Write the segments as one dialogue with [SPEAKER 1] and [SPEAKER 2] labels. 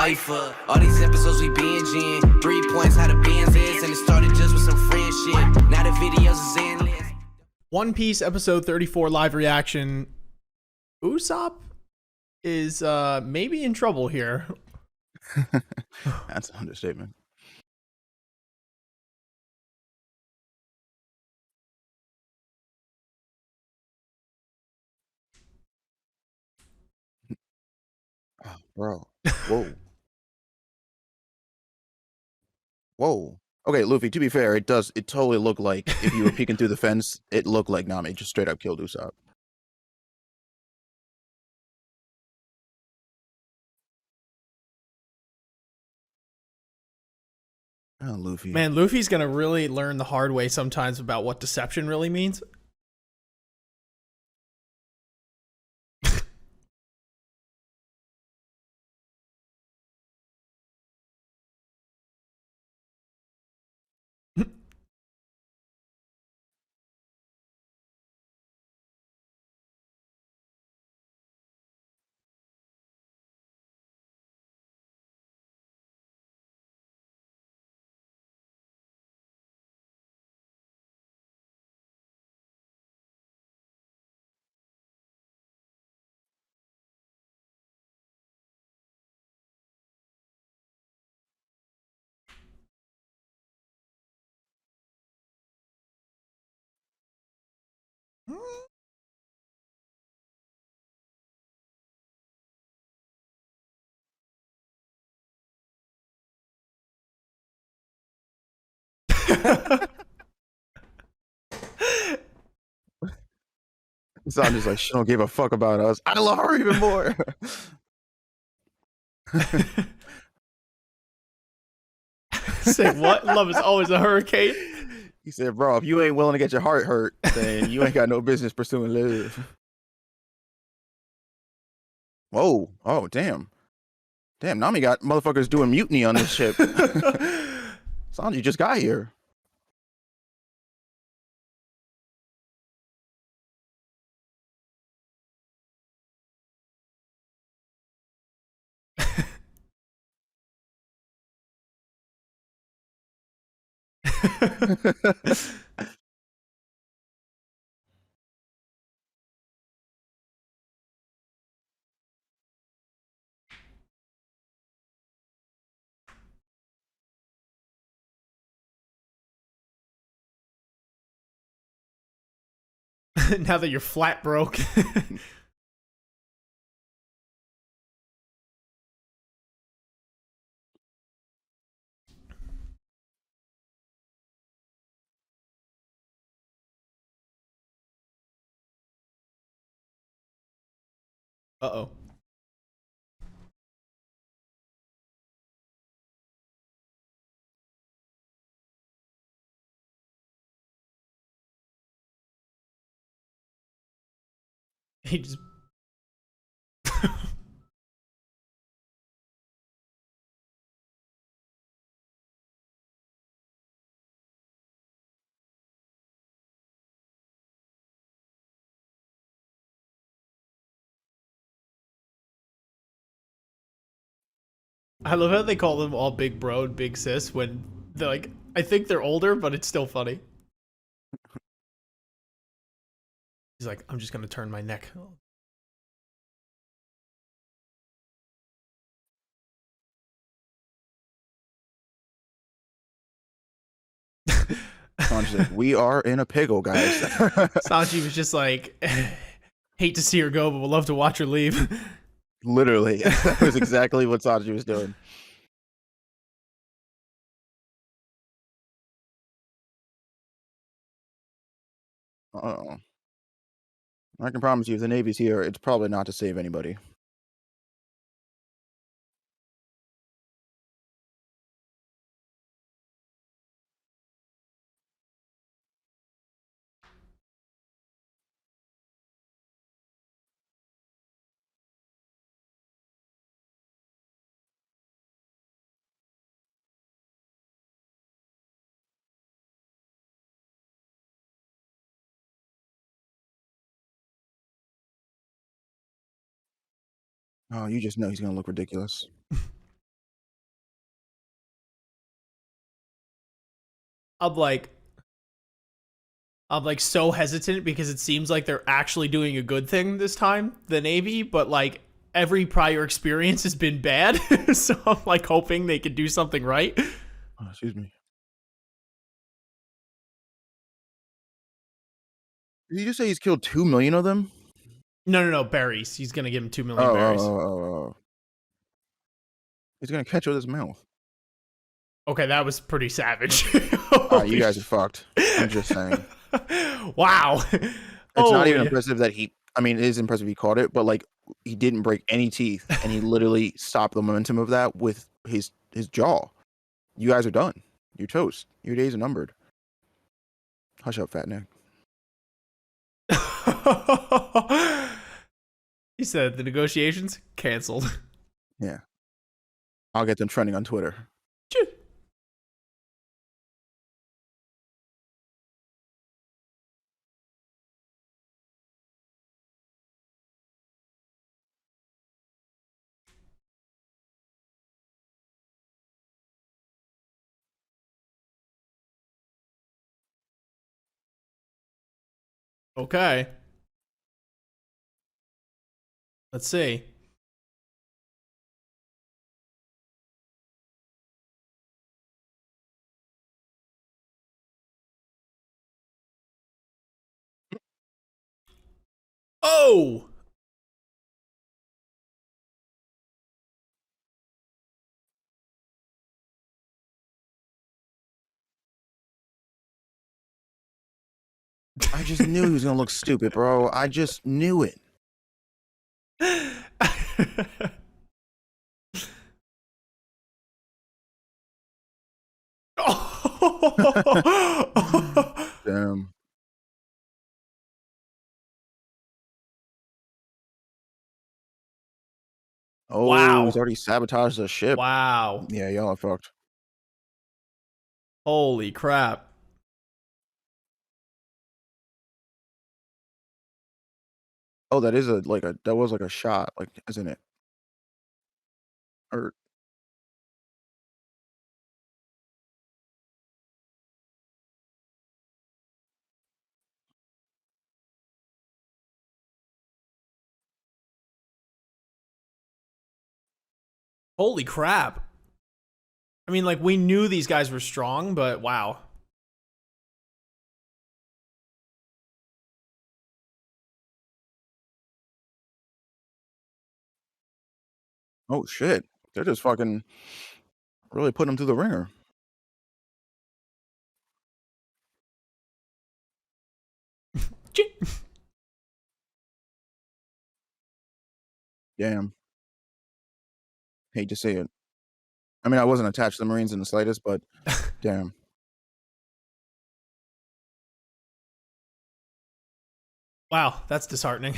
[SPEAKER 1] wifer. All these episodes we binging. 3 points how the Benz is, and it started just with some friendship. Now the videos is endless.
[SPEAKER 2] One Piece episode 34 live reaction. Usopp is maybe in trouble here.
[SPEAKER 3] That's an understatement. Oh, bro. Whoa. Whoa. Okay, Luffy, to be fair, it totally looked like if you were peeking through the fence, it looked like Nami just straight up killed Usopp. Oh, Luffy.
[SPEAKER 2] Man, Luffy's gonna really learn the hard way sometimes about what deception really means.
[SPEAKER 3] Sanji's like, she don't give a fuck about us. I love her even more.
[SPEAKER 2] Say what? Love is always a hurricane.
[SPEAKER 3] He said, bro, if you ain't willing to get your heart hurt, then you ain't got no business pursuing love. Whoa. Oh, damn. Damn, Nami got motherfuckers doing mutiny on this ship. Sanji just got here.
[SPEAKER 2] Now that you're flat broke. Uh-oh. He just... I love how they call them all big bro and big sis when they're like, I think they're older, but it's still funny. He's like, I'm just gonna turn my neck.
[SPEAKER 3] Sanji's like, we are in a pickle, guys.
[SPEAKER 2] Sanji was just like, hate to see her go, but would love to watch her leave.
[SPEAKER 3] Literally. That was exactly what Sanji was doing. Uh-oh. I can promise you, if the Navy's here, it's probably not to save anybody. Oh, you just know he's gonna look ridiculous.
[SPEAKER 2] I'm like, I'm like so hesitant because it seems like they're actually doing a good thing this time, the Navy, but like every prior experience has been bad. So I'm like hoping they could do something right.
[SPEAKER 3] Oh, excuse me. Did you just say he's killed 2 million of them?
[SPEAKER 2] No, berries. He's gonna give him 2
[SPEAKER 3] Oh,
[SPEAKER 2] million
[SPEAKER 3] oh,
[SPEAKER 2] berries.
[SPEAKER 3] oh, oh, oh. He's gonna catch with his mouth.
[SPEAKER 2] Okay, that was pretty savage.
[SPEAKER 3] You guys are fucked. I'm just saying.
[SPEAKER 2] Wow.
[SPEAKER 3] It's not even
[SPEAKER 2] Holy.
[SPEAKER 3] impressive that he. I mean, it is impressive he caught it, but like he didn't break any teeth, and he literally stopped the momentum of that with his jaw. You guys are done. You're toast. Your days are numbered. Hush up, fat neck.
[SPEAKER 2] He said the negotiations canceled.
[SPEAKER 3] Yeah, I'll get them trending on Twitter.
[SPEAKER 2] Okay. Let's see. Oh!
[SPEAKER 3] I just knew he was gonna look stupid, bro. I just knew it. Damn. Oh, he's
[SPEAKER 2] Wow.
[SPEAKER 3] already sabotaged the ship.
[SPEAKER 2] Wow.
[SPEAKER 3] Yeah, y'all are fucked.
[SPEAKER 2] Holy crap.
[SPEAKER 3] Oh, that is that was like a shot, like, isn't it? Or
[SPEAKER 2] Holy crap. I mean, like, we knew these guys were strong, but wow.
[SPEAKER 3] oh shit, they're just fucking really putting him through the ringer. Damn, hate to say it. I mean, I wasn't attached to the Marines in the slightest, but damn.
[SPEAKER 2] Wow, that's disheartening.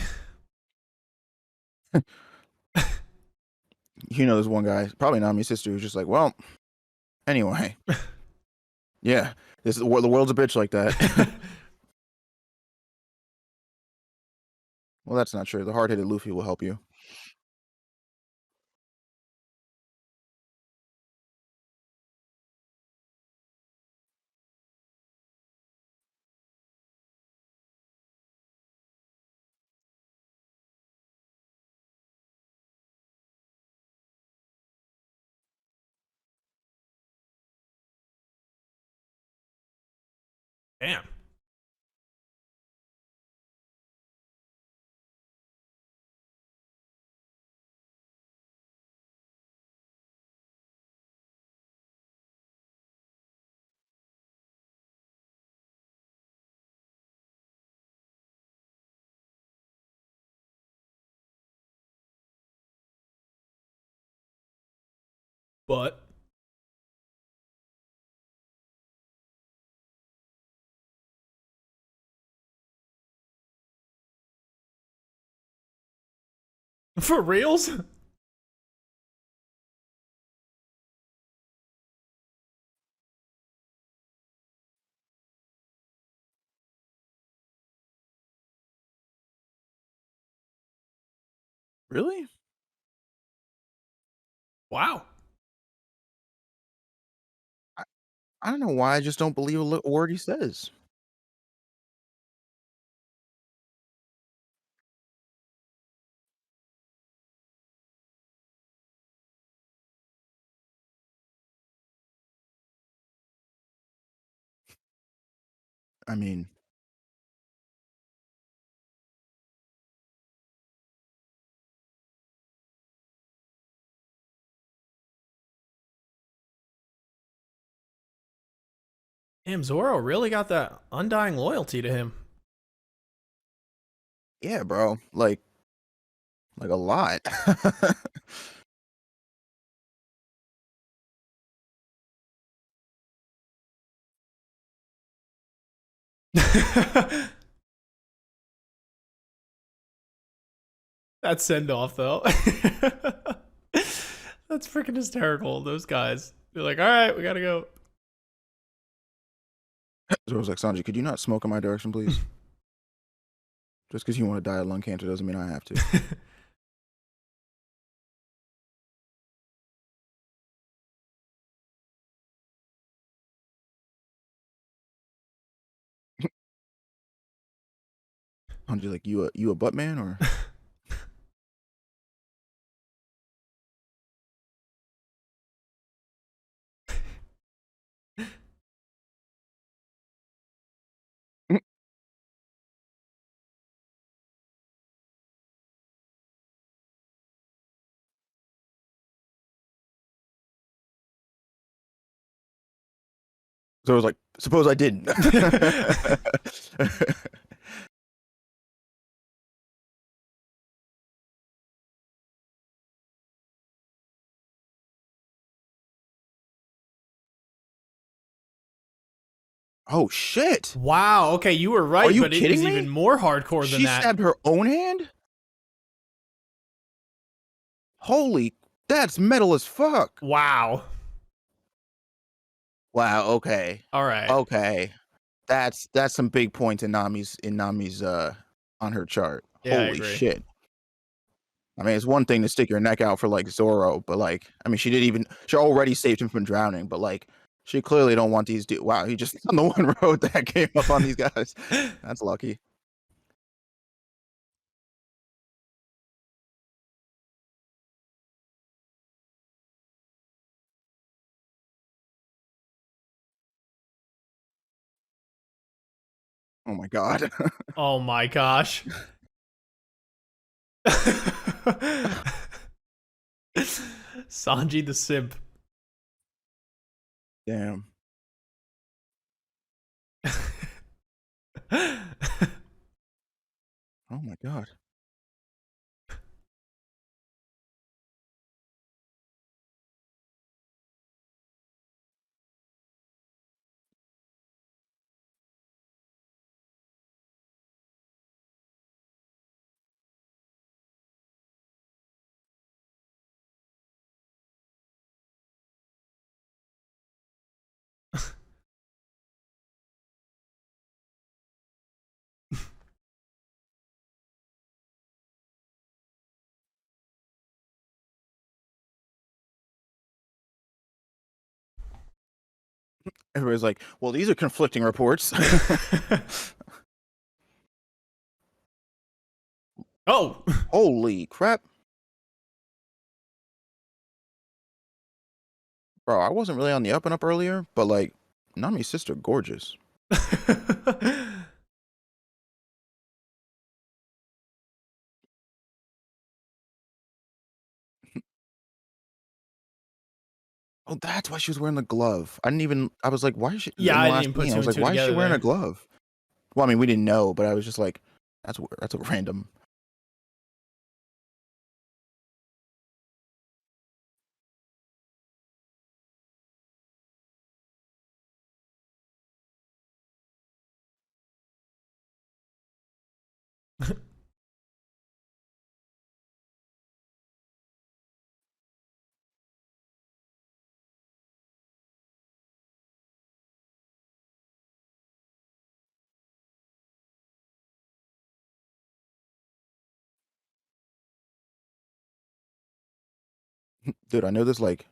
[SPEAKER 3] You know, there's one guy, probably Nami's sister, who's just like, well, anyway, yeah, the world's a bitch like that. Well, that's not true. The hard-headed Luffy will help you.
[SPEAKER 2] Damn. But for reals?
[SPEAKER 3] Really?
[SPEAKER 2] Wow.
[SPEAKER 3] I don't know why I just don't believe a word he says. I mean,
[SPEAKER 2] Damn, Zoro really got that undying loyalty to him.
[SPEAKER 3] yeah, bro. Like a lot.
[SPEAKER 2] That send off though. That's freaking hysterical. Those guys. They're like, all right, we gotta go.
[SPEAKER 3] So I was like, Sanji, could you not smoke in my direction, please? Just because you want to die of lung cancer doesn't mean I have to. Sanji, like, you a butt man or? So I was like, suppose I didn't. Oh shit!
[SPEAKER 2] Wow. Okay, you were
[SPEAKER 3] Are
[SPEAKER 2] right,
[SPEAKER 3] you
[SPEAKER 2] but it is
[SPEAKER 3] kidding
[SPEAKER 2] even
[SPEAKER 3] me?
[SPEAKER 2] more hardcore than
[SPEAKER 3] She
[SPEAKER 2] that.
[SPEAKER 3] stabbed her own hand? Holy, that's metal as fuck.
[SPEAKER 2] Wow.
[SPEAKER 3] Wow, okay.
[SPEAKER 2] All right.
[SPEAKER 3] Okay. That's some big points in Nami's on her chart.
[SPEAKER 2] Yeah, I
[SPEAKER 3] Holy
[SPEAKER 2] agree.
[SPEAKER 3] shit. I mean, it's one thing to stick your neck out for like Zoro, but like, I mean, she already saved him from drowning, but like, she clearly don't want these. Wow, he just on the one road that came up on these guys. That's lucky. Oh my god.
[SPEAKER 2] Oh my gosh. Sanji the simp.
[SPEAKER 3] Damn. Oh my god. Everybody's like, well, these are conflicting reports.
[SPEAKER 2] Oh.
[SPEAKER 3] Holy crap. Bro, I wasn't really on the up and up earlier, but like, Nami's sister, gorgeous. Oh, that's why she was wearing the glove. I was like, why is she,
[SPEAKER 2] Yeah,
[SPEAKER 3] in the
[SPEAKER 2] I didn't
[SPEAKER 3] last
[SPEAKER 2] even put
[SPEAKER 3] scene, I
[SPEAKER 2] two
[SPEAKER 3] was
[SPEAKER 2] and
[SPEAKER 3] like,
[SPEAKER 2] two
[SPEAKER 3] why is she
[SPEAKER 2] together
[SPEAKER 3] wearing a
[SPEAKER 2] there.
[SPEAKER 3] glove? Well, I mean, we didn't know, but I was just like, that's a random. Dude, I know this like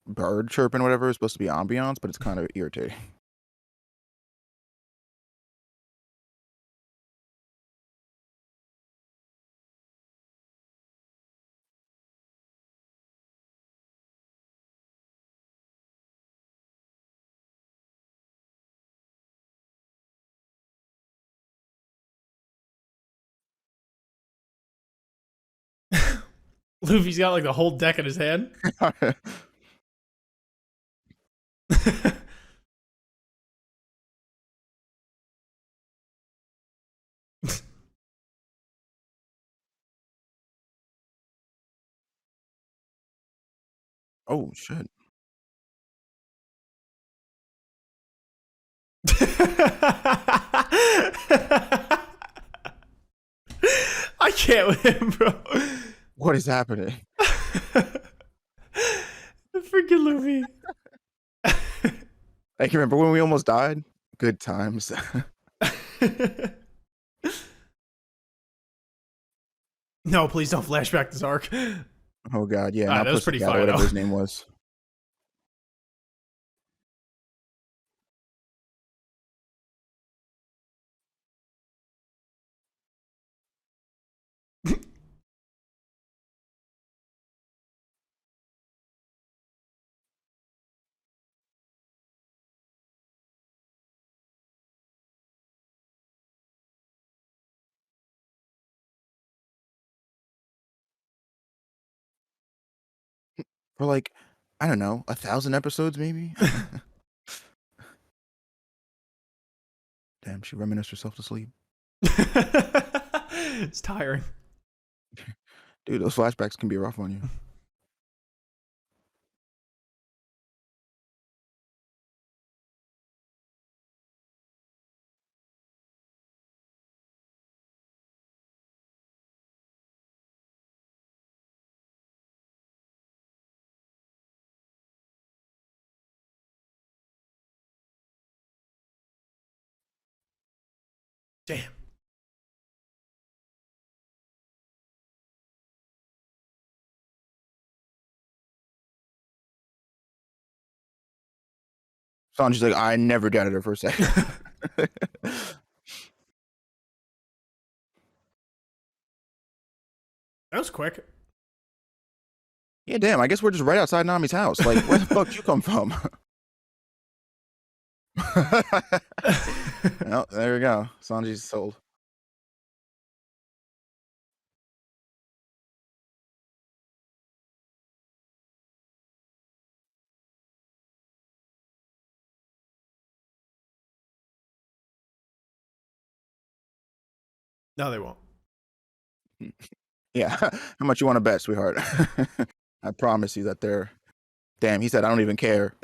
[SPEAKER 3] bird chirping, whatever, is supposed to be ambiance, but it's kind of irritating.
[SPEAKER 2] Luffy's got like the whole deck in his hand.
[SPEAKER 3] Oh shit.
[SPEAKER 2] I can't with him, bro.
[SPEAKER 3] What is happening?
[SPEAKER 2] Freaking Luffy.
[SPEAKER 3] I can remember when we almost died. Good times.
[SPEAKER 2] No, please don't flashback this arc.
[SPEAKER 3] Oh god, yeah.
[SPEAKER 2] That was pretty fire,
[SPEAKER 3] whatever
[SPEAKER 2] though.
[SPEAKER 3] his name was. For like, I don't know, 1,000 episodes maybe. Damn, she reminisced herself to sleep.
[SPEAKER 2] It's tiring.
[SPEAKER 3] Dude, those flashbacks can be rough on you.
[SPEAKER 2] Damn.
[SPEAKER 3] Sanji's like, I never doubted her for a second.
[SPEAKER 2] That was quick.
[SPEAKER 3] Yeah, damn, I guess we're just right outside Nami's house. Like, where the fuck did you come from? Well, there we go. Sanji's sold.
[SPEAKER 2] No, they won't.
[SPEAKER 3] Yeah. How much you want to bet, sweetheart? I promise you that they're. Damn, he said, I don't even care.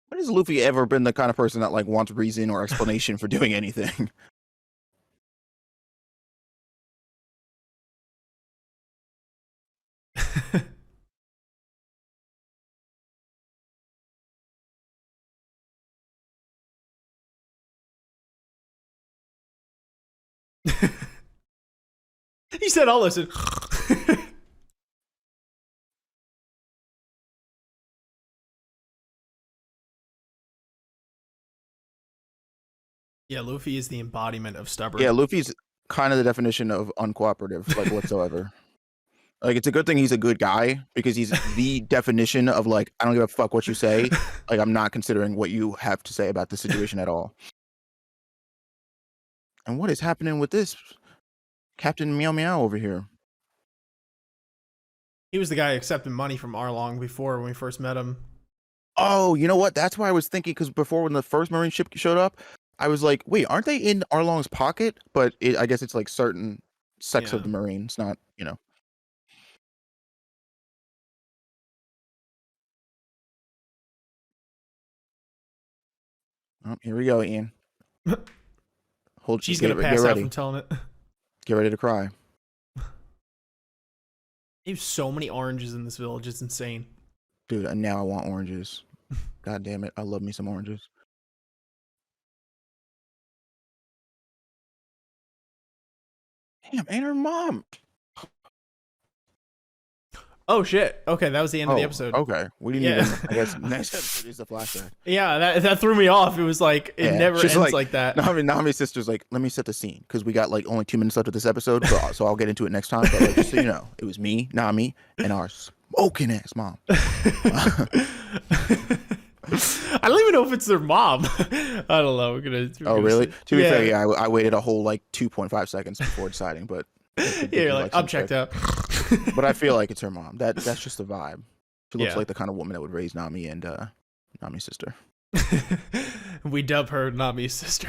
[SPEAKER 3] When has Luffy ever been the kind of person that like wants reason or explanation for doing anything?
[SPEAKER 2] He said, I'll listen. Yeah, Luffy is the embodiment of stubborn.
[SPEAKER 3] Yeah, Luffy's kind of the definition of uncooperative, like whatsoever. Like, it's a good thing he's a good guy because he's the definition of like, I don't give a fuck what you say. Like, I'm not considering what you have to say about the situation at all. And what is happening with this Captain Meow Meow over here?
[SPEAKER 2] He was the guy accepting money from Arlong before when we first met him.
[SPEAKER 3] Oh, you know what? That's why I was thinking, because before when the first Marine ship showed up, I was like, wait, aren't they in Arlong's pocket? But I guess it's like certain sects of
[SPEAKER 2] Yeah.
[SPEAKER 3] the Marines, not, you know. Oh, here we go, Ian. Hold.
[SPEAKER 2] She's gonna pass out from telling it.
[SPEAKER 3] Get ready to cry.
[SPEAKER 2] There's so many oranges in this village. It's insane.
[SPEAKER 3] Dude, and now I want oranges. God damn it. I love me some oranges. Damn, and her mom.
[SPEAKER 2] Oh shit. Okay, that was the end of the episode.
[SPEAKER 3] Okay. We didn't
[SPEAKER 2] Yeah.
[SPEAKER 3] even. I guess next episode is the flashback.
[SPEAKER 2] Yeah, that threw me off. It was like it never
[SPEAKER 3] She's
[SPEAKER 2] ends like that.
[SPEAKER 3] Nami's sister's like, let me set the scene because we got like only 2 minutes left of this episode, so I'll get into it next time. But like, just so you know, it was me, Nami, and our smoking ass mom.
[SPEAKER 2] I don't even know if it's their mom. I don't know. We're gonna
[SPEAKER 3] Really?
[SPEAKER 2] see.
[SPEAKER 3] To be fair, yeah, I waited a whole like 2.5 seconds before deciding, but
[SPEAKER 2] Yeah, you're like, I'm checked out.
[SPEAKER 3] But I feel like it's her mom. That's just the vibe. She looks
[SPEAKER 2] Yeah.
[SPEAKER 3] like the kind of woman that would raise Nami and Nami's sister.
[SPEAKER 2] We dub her Nami's sister.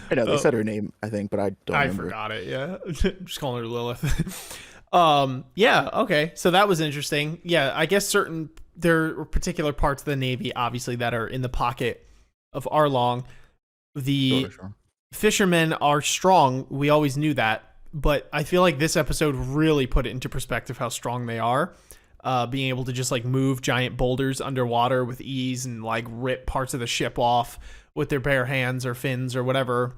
[SPEAKER 3] I know they said her name, I think, but I don't remember.
[SPEAKER 2] I forgot it. Yeah, just calling her Lilith. Yeah. Okay. So that was interesting. Yeah. I guess there are particular parts of the Navy, obviously, that are in the pocket of Arlong. The
[SPEAKER 3] Sure.
[SPEAKER 2] fishermen are strong. We always knew that, but I feel like this episode really put it into perspective how strong they are. Being able to just like move giant boulders underwater with ease and like rip parts of the ship off with their bare hands or fins or whatever.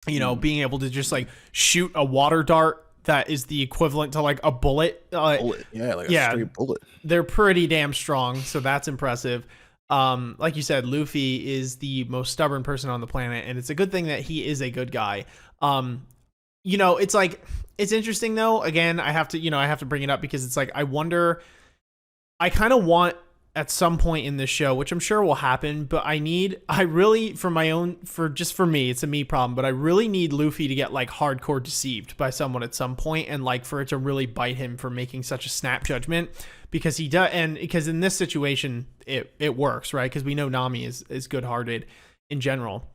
[SPEAKER 2] You know, being able to just like shoot a water dart that is the equivalent to like a bullet.
[SPEAKER 3] Bullet. Yeah, like a straight bullet.
[SPEAKER 2] They're pretty damn strong, so that's impressive. Like you said, Luffy is the most stubborn person on the planet, and it's a good thing that he is a good guy. You know, it's like, it's interesting though. Again, I have to bring it up because it's like, I kind of want at some point in this show, which I'm sure will happen, but for me, it's a me problem, but I really need Luffy to get like hardcore deceived by someone at some point, and like for it to really bite him for making such a snap judgment, because he does, and because in this situation it works, right? Because we know Nami is good-hearted in general.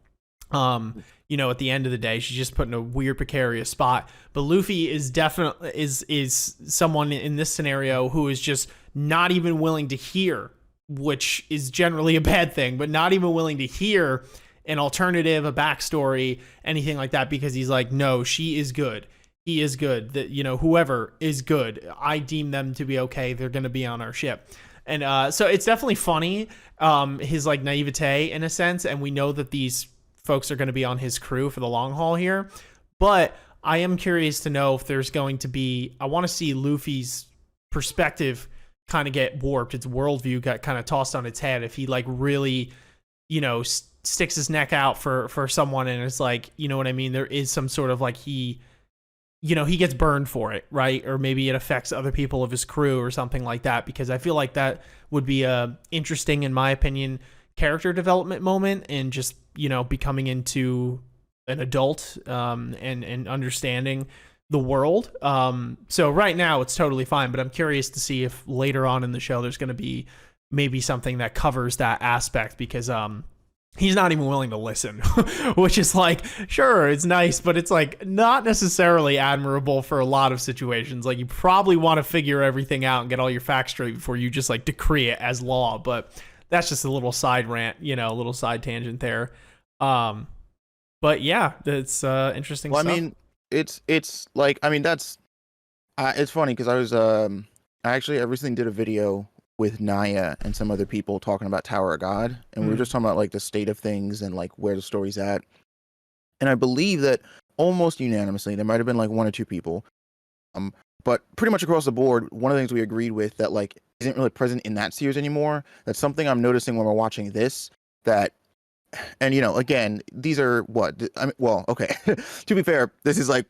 [SPEAKER 2] You know, at the end of the day, she's just put in a weird precarious spot. But Luffy is definitely is someone in this scenario who is just not even willing to hear, which is generally a bad thing, but not even willing to hear an alternative, a backstory, anything like that, because he's like, no, she is good. He is good. That, you know, whoever is good, I deem them to be okay. They're going to be on our ship. And so it's definitely funny, his like naivete in a sense. And we know that these folks are going to be on his crew for the long haul here. But I am curious to know if there's going to be, I want to see Luffy's perspective kind of get warped. Its worldview got kind of tossed on its head. If he like really, you know, sticks his neck out for someone, and it's like, you know what I mean? There is some sort of like he gets burned for it, right? Or maybe it affects other people of his crew or something like that, because I feel like that would be a interesting, in my opinion, character development moment, and just, you know, becoming into an adult and understanding the world. So right now it's totally fine, but I'm curious to see if later on in the show there's going to be maybe something that covers that aspect, because he's not even willing to listen, which is like, sure, it's nice, but it's like not necessarily admirable for a lot of situations. Like, you probably want to figure everything out and get all your facts straight before you just like decree it as law. But that's just a little side rant, you know, a little side tangent there. But yeah, it's interesting stuff.
[SPEAKER 3] I mean, it's like, I mean, that's it's funny because I recently did a video with Naya and some other people talking about Tower of God, and we were just talking about like the state of things and like where the story's at. And I believe that almost unanimously, there might have been like 1 or 2 people, but pretty much across the board, one of the things we agreed with that like isn't really present in that series anymore. That's something I'm noticing when we're watching this, that, and you know, again, these are what I mean. Well, okay, to be fair, this is like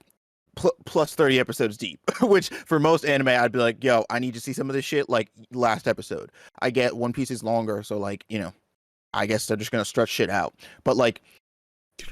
[SPEAKER 3] plus 30 episodes deep, which for most anime I'd be like, yo, I need to see some of this shit like last episode. I get One Piece is longer, so like, you know, I guess they're just gonna stretch shit out. But like,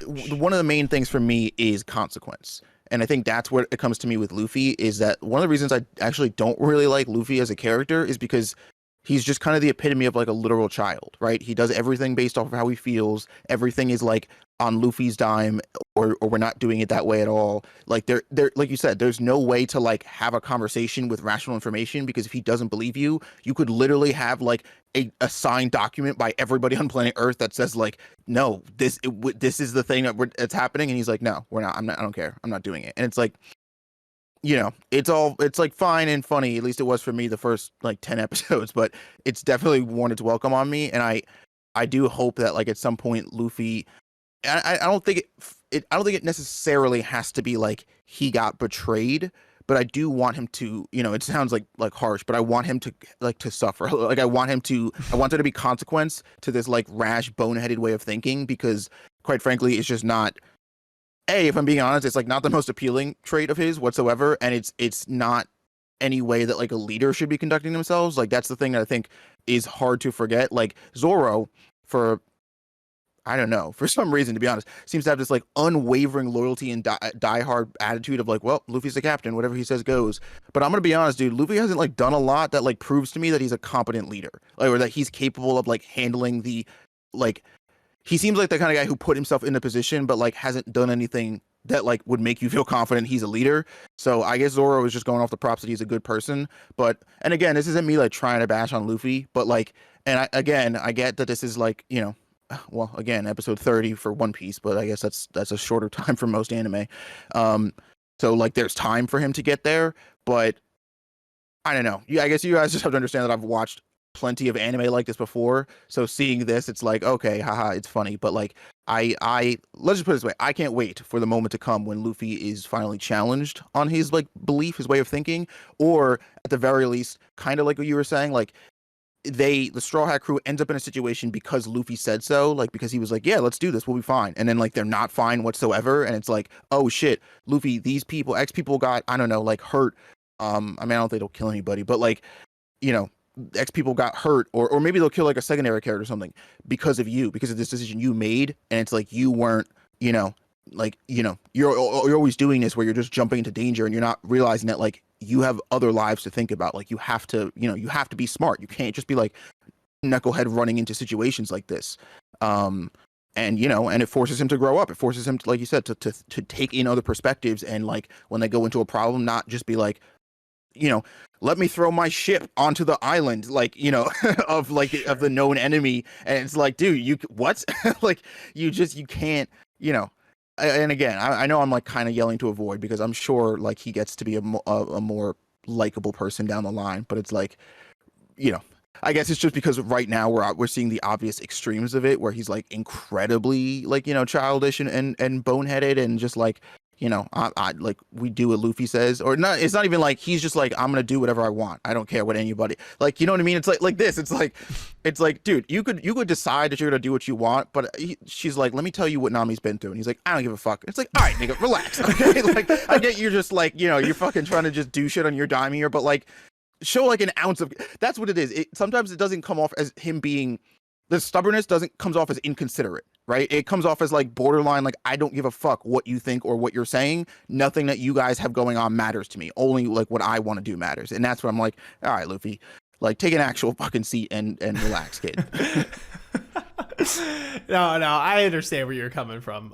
[SPEAKER 3] one of the main things for me is consequence, and I think that's where it comes to me with Luffy, is that one of the reasons I actually don't really like Luffy as a character is because he's just kind of the epitome of like a literal child, right? He does everything based off of how he feels. Everything is like on Luffy's dime, or we're not doing it that way at all. Like there, like you said, there's no way to like have a conversation with rational information, because if he doesn't believe you, you could literally have like a signed document by everybody on planet Earth that says like, no, this is the thing that's happening, and he's like, no, we're not. I don't care. I'm not doing it. And it's like, you know, it's like fine and funny. At least it was for me the first like 10 episodes, but it's definitely worn its welcome on me. And I do hope that like at some point Luffy, I don't think I don't think it necessarily has to be like he got betrayed, but I do want him to, it sounds like harsh, but I want him to to suffer. Like I want there to be consequence to this like rash, boneheaded way of thinking, because quite frankly, it's just not. If I'm being honest, it's like not the most appealing trait of his whatsoever, and it's not any way that like a leader should be conducting themselves. Like that's the thing that I think is hard to forget. Like Zoro, for I don't know, for some reason, to be honest, seems to have this like unwavering loyalty and diehard attitude of like, well, Luffy's the captain, whatever he says goes. But I'm gonna be honest, dude, Luffy hasn't like done a lot that like proves to me that he's a competent leader, like, or that he's capable of like handling the like. He seems like the kind of guy who put himself in the position, but like hasn't done anything that like would make you feel confident he's a leader. So I guess Zoro is just going off the props that he's a good person. But, and again, this isn't me like trying to bash on Luffy, but like, and I get that this is like, well, again, episode 30 for One Piece, but I guess that's a shorter time for most anime. So like there's time for him to get there, but I don't know. I guess you guys just have to understand that I've watched plenty of anime like this before, so seeing this, it's like, okay, haha, it's funny, but like I let's just put it this way, I can't wait for the moment to come when Luffy is finally challenged on his like belief, his way of thinking, or at the very least, kind of like what you were saying, like the Straw Hat crew ends up in a situation because Luffy said so, like because he was like, yeah, let's do this, we'll be fine, and then like they're not fine whatsoever, and it's like, oh shit, Luffy, these people, X people got, I don't know, like hurt. I mean, I don't think they'll kill anybody, but like, X people got hurt, or maybe they'll kill like a secondary character or something because of this decision you made, and it's like you weren't, you're always doing this where you're just jumping into danger and you're not realizing that like you have other lives to think about. Like you have to be smart. You can't just be like knucklehead running into situations like this. And it forces him to grow up. It forces him to, like you said, to take in other perspectives, and like when they go into a problem, not just be like, let me throw my ship onto the island, like, of the known enemy. And it's like, dude, you what? Like, you can't, and again, I know I'm like kind of yelling to avoid, because I'm sure like he gets to be a more likable person down the line, but it's like, I guess it's just because right now we're seeing the obvious extremes of it, where he's like incredibly like, childish and boneheaded, and just like, I like we do what Luffy says, or not. It's not even like he's just like, I'm gonna do whatever I want. I don't care what anybody, like, you know what I mean? It's like this. It's like, dude, you could decide that you're gonna do what you want, but she's like, let me tell you what Nami's been through, and he's like, I don't give a fuck. It's like, all right, nigga, relax, okay? Like, I get you're just like, you're fucking trying to just do shit on your dime here, but like, show like an ounce of. That's what it is. Sometimes it doesn't come off as him being. The stubbornness comes off as inconsiderate, right? It comes off as like borderline, like, I don't give a fuck what you think or what you're saying. Nothing that you guys have going on matters to me. Only like what I want to do matters. And that's what I'm like, all right, Luffy, like take an actual fucking seat and relax, kid.
[SPEAKER 2] No, I understand where you're coming from.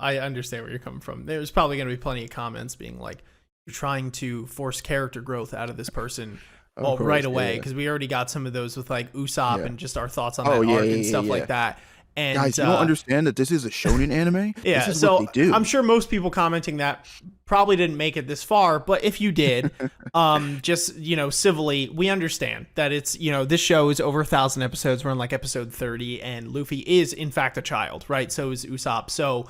[SPEAKER 2] There's probably going to be plenty of comments being like, you're trying to force character growth out of this person. Well, right away, because we already got some of those with like Usopp and just our thoughts on that arc and stuff like that. And
[SPEAKER 3] guys, you don't understand that this is a shonen anime?
[SPEAKER 2] Yeah,
[SPEAKER 3] this is
[SPEAKER 2] so
[SPEAKER 3] what they do.
[SPEAKER 2] I'm sure most people commenting that probably didn't make it this far, but if you did, just, civilly, we understand that it's, this show is over 1,000 episodes. We're on like episode 30, and Luffy is in fact a child, right? So is Usopp. So,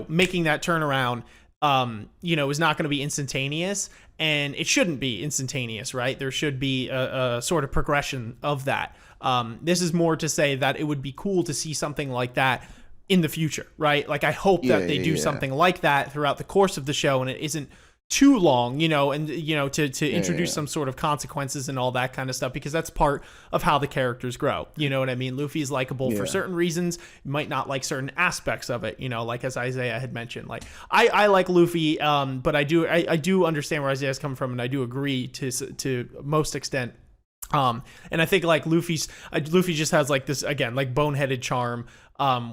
[SPEAKER 2] making that turnaround, is not going to be instantaneous. And it shouldn't be instantaneous, right? There should be a sort of progression of that. This is more to say that it would be cool to see something like that in the future, right? Like, I hope that they do something like that throughout the course of the show, and it isn't too long, and to introduce some sort of consequences and all that kind of stuff, because that's part of how the characters grow. You know what I mean? Luffy's likable for certain reasons. You might not like certain aspects of it, like as Isaiah had mentioned. Like, I like Luffy, but I do understand where Isaiah's coming from, and I do agree to most extent. And I think like Luffy just has like this, again, like boneheaded charm,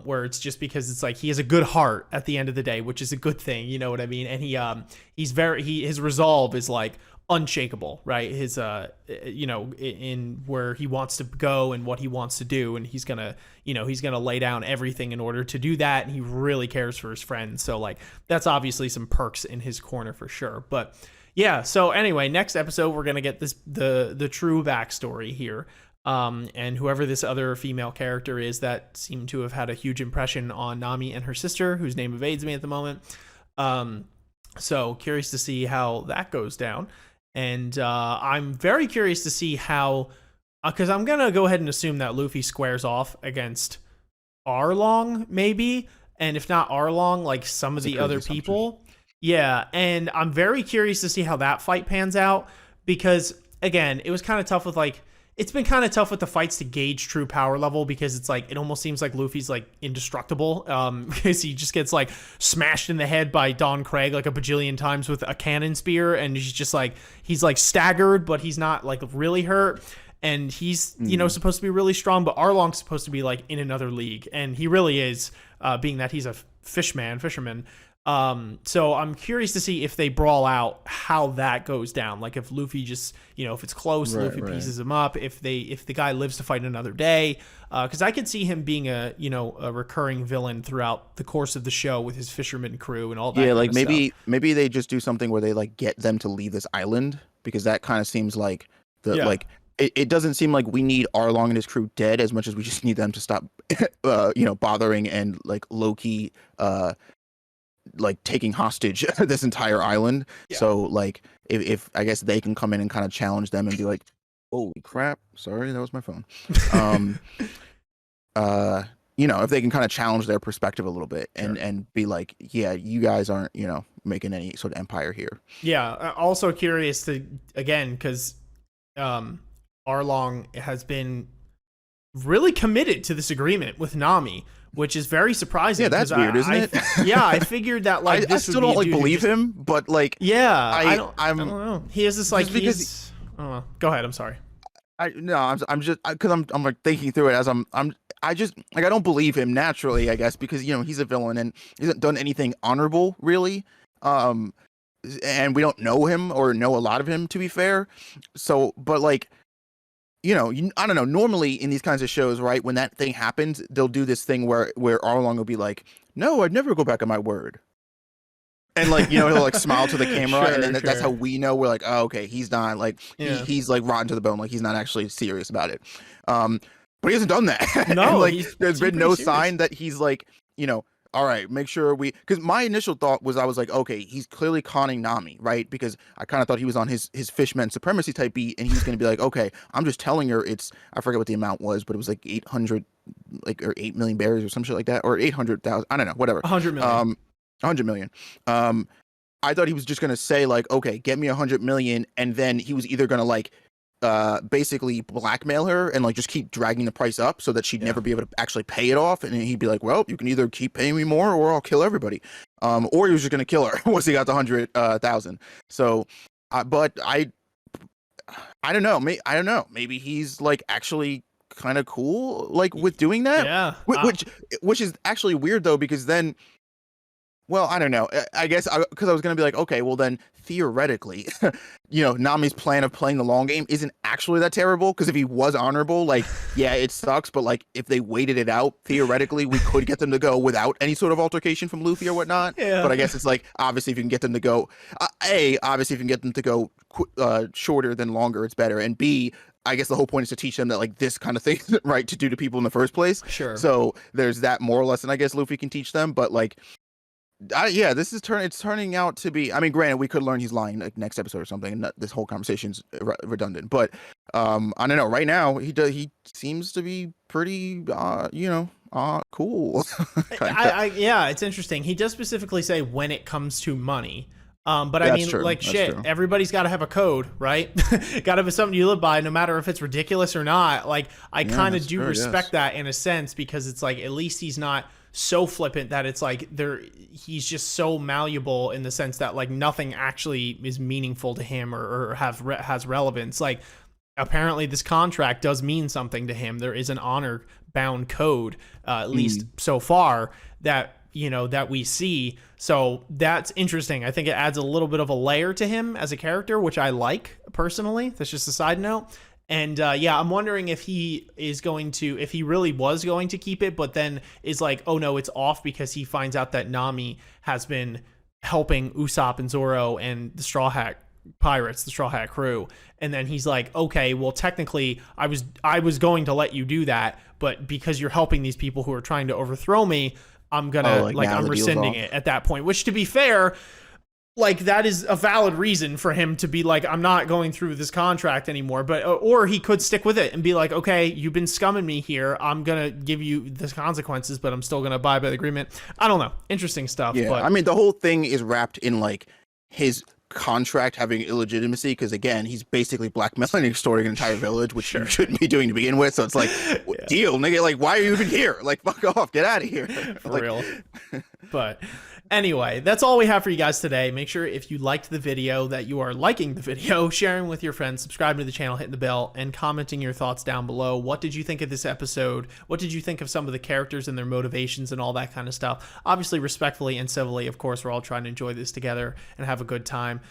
[SPEAKER 2] where it's just because it's like he has a good heart at the end of the day, which is a good thing, you know what I mean? And his resolve is like unshakable, right? His in where he wants to go and what he wants to do, and he's gonna lay down everything in order to do that, and he really cares for his friends. So like that's obviously some perks in his corner for sure. But yeah, so anyway, next episode we're gonna get the true backstory here. And whoever this other female character is that seemed to have had a huge impression on Nami and her sister, whose name evades me at the moment. So curious to see how that goes down. And I'm very curious to see how, because I'm going to go ahead and assume that Luffy squares off against Arlong, maybe. And if not Arlong, like some of the other people. Yeah, and I'm very curious to see how that fight pans out. Because, again, it was kind of tough with, like, it's been kind of tough with the fights to gauge true power level, because it's like, it almost seems like Luffy's like indestructible, because he just gets like smashed in the head by Don Craig like a bajillion times with a cannon spear, and he's like staggered, but he's not like really hurt, and he's supposed to be really strong, but Arlong's supposed to be like in another league, and he really is, being that he's a fisherman. So I'm curious to see if they brawl out, how that goes down. Like if Luffy just, if it's close, Luffy pieces him up. If the guy lives to fight another day, because I could see him being a recurring villain throughout the course of the show with his fisherman crew and all that.
[SPEAKER 3] Yeah, like maybe they just do something where they like get them to leave this island, because that kind of seems like like. It doesn't seem like we need Arlong and his crew dead as much as we just need them to stop, bothering and like low-key, like taking hostage this entire island. Yeah. So like if I guess they can come in and kind of challenge them and be like, holy crap, sorry, that was my phone. If they can kind of challenge their perspective a little bit and be like, yeah, you guys aren't, making any sort of empire here.
[SPEAKER 2] Yeah. Also curious to, again, because Arlong has been really committed to this agreement with Nami, which is very surprising.
[SPEAKER 3] Yeah, that's weird, isn't it?
[SPEAKER 2] Yeah, I figured that like
[SPEAKER 3] I still don't like believe him, but like
[SPEAKER 2] I don't know. He has this like because go ahead. I'm sorry.
[SPEAKER 3] I'm just because I'm like thinking through it as I just like I don't believe him naturally, I guess, because he's a villain and he hasn't done anything honorable really. And we don't know him or know a lot of him, to be fair. So, but like. I don't know. Normally in these kinds of shows, right, when that thing happens, they'll do this thing where Arlong will be like, "No, I'd never go back on my word," and like he'll like smile to the camera, and then that's how we know we're like, "Oh, okay, he's not like he's like rotten to the bone, like he's not actually serious about it." But he hasn't done that.
[SPEAKER 2] No,
[SPEAKER 3] like there's been no sign that he's like all right, make sure because my initial thought was I was like, okay, he's clearly conning Nami, right? Because I kind of thought he was on his fishman supremacy type beat, and he was going to be like, okay, I'm just telling her I forget what the amount was, but it was like 800, or 8 million berries or some shit like that, or 800,000, I don't know, whatever.
[SPEAKER 2] 100 million.
[SPEAKER 3] 100 million. I thought he was just going to say like, okay, get me 100 million, and then he was either going to like basically blackmail her and like just keep dragging the price up so that she'd never be able to actually pay it off, and he'd be like, well, you can either keep paying me more or I'll kill everybody, or he was just gonna kill her once he got the 100,000. So but I don't know, maybe he's like actually kind of cool like with doing that, which is actually weird though, because then well, I don't know. I guess because I was going to be like, okay, well then theoretically, Nami's plan of playing the long game isn't actually that terrible, because if he was honorable, like, yeah, it sucks, but like if they waited it out, theoretically, we could get them to go without any sort of altercation from Luffy or whatnot. Yeah. But I guess it's like, obviously, if you can get them to go, obviously, if you can get them to go shorter than longer, it's better. And B, I guess the whole point is to teach them that like this kind of thing isn't right to do to people in the first place.
[SPEAKER 2] Sure.
[SPEAKER 3] So there's that moral lesson I guess Luffy can teach them, but like, this is turning out to be. I mean, granted, we could learn he's lying like next episode or something, and this whole conversation's redundant. But I don't know. Right now, he seems to be pretty, cool.
[SPEAKER 2] It's interesting. He does specifically say when it comes to money. But I mean, true. Like that's shit, true. Everybody's got to have a code, right? Got to have something you live by, no matter if it's ridiculous or not. Like, I kind of do respect that in a sense, because it's like, at least he's not so flippant that it's like he's just so malleable in the sense that like nothing actually is meaningful to him or has relevance. Like, apparently this contract does mean something to him. There is an honor bound code, at least so far, that that we see. So that's interesting. I think it adds a little bit of a layer to him as a character, which I like personally. That's just a side note. And I'm wondering if he really was going to keep it, but then is like, oh no, it's off because he finds out that Nami has been helping Usopp and Zoro and the Straw Hat pirates, the Straw Hat crew. And then he's like, okay, well, technically I was going to let you do that, but because you're helping these people who are trying to overthrow me, I'm gonna I'm rescinding it at that point, which, to be fair, like, that is a valid reason for him to be like, I'm not going through with this contract anymore. But or he could stick with it and be like, okay, you've been scumming me here, I'm gonna give you the consequences, but I'm still gonna abide by the agreement. I don't know, interesting stuff.
[SPEAKER 3] Yeah,
[SPEAKER 2] but
[SPEAKER 3] I mean, the whole thing is wrapped in like his contract having illegitimacy, because again, he's basically blackmailing and extorting an entire village, which you shouldn't be doing to begin with. So it's like, deal, nigga, like, why are you even here? Like, fuck off, get out of here.
[SPEAKER 2] For
[SPEAKER 3] like,
[SPEAKER 2] real. But anyway, that's all we have for you guys today. Make sure if you liked the video that you are liking the video, sharing with your friends, subscribing to the channel, hitting the bell, and commenting your thoughts down below. What did you think of this episode? What did you think of some of the characters and their motivations and all that kind of stuff? Obviously, respectfully and civilly, of course, we're all trying to enjoy this together and have a good time.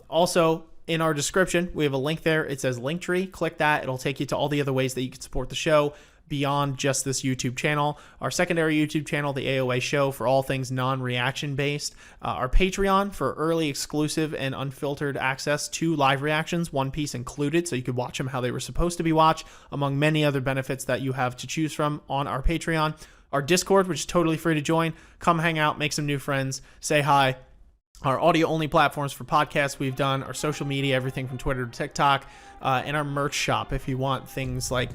[SPEAKER 2] Also, in our description, we have a link there. It says Linktree. Click that. It'll take you to all the other ways that you can support the show beyond just this YouTube channel. Our secondary YouTube channel, the AOA Show, for all things non-reaction based. Our Patreon for early, exclusive, and unfiltered access to live reactions, One Piece included, so you could watch them how they were supposed to be watched, among many other benefits that you have to choose from on our Patreon. Our Discord, which is totally free to join. Come hang out, make some new friends, say hi. Our audio-only platforms for podcasts we've done, our social media, everything from Twitter to TikTok, and our merch shop if you want things like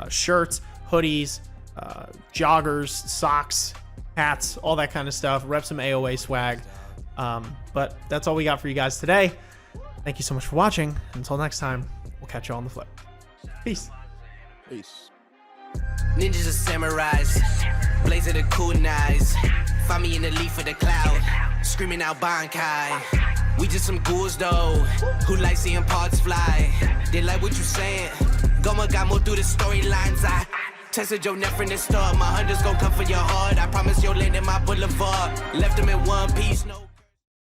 [SPEAKER 2] shirts, hoodies, joggers, socks, hats, all that kind of stuff. Rep some AOA swag. But that's all we got for you guys today. Thank you so much for watching. Until next time, we'll catch you on the flip. Peace.
[SPEAKER 3] peace.
[SPEAKER 1] Ninjas are samurais, blazing the kunais. Find me in the leaf of the cloud, screaming out Bankai. We just some ghouls though, who like seeing parts fly. They like what you saying, Goma got more through the storylines. I tested your neck from the start, my hunters gon' come for your heart. I promise you'll land in my boulevard, left them in one piece, no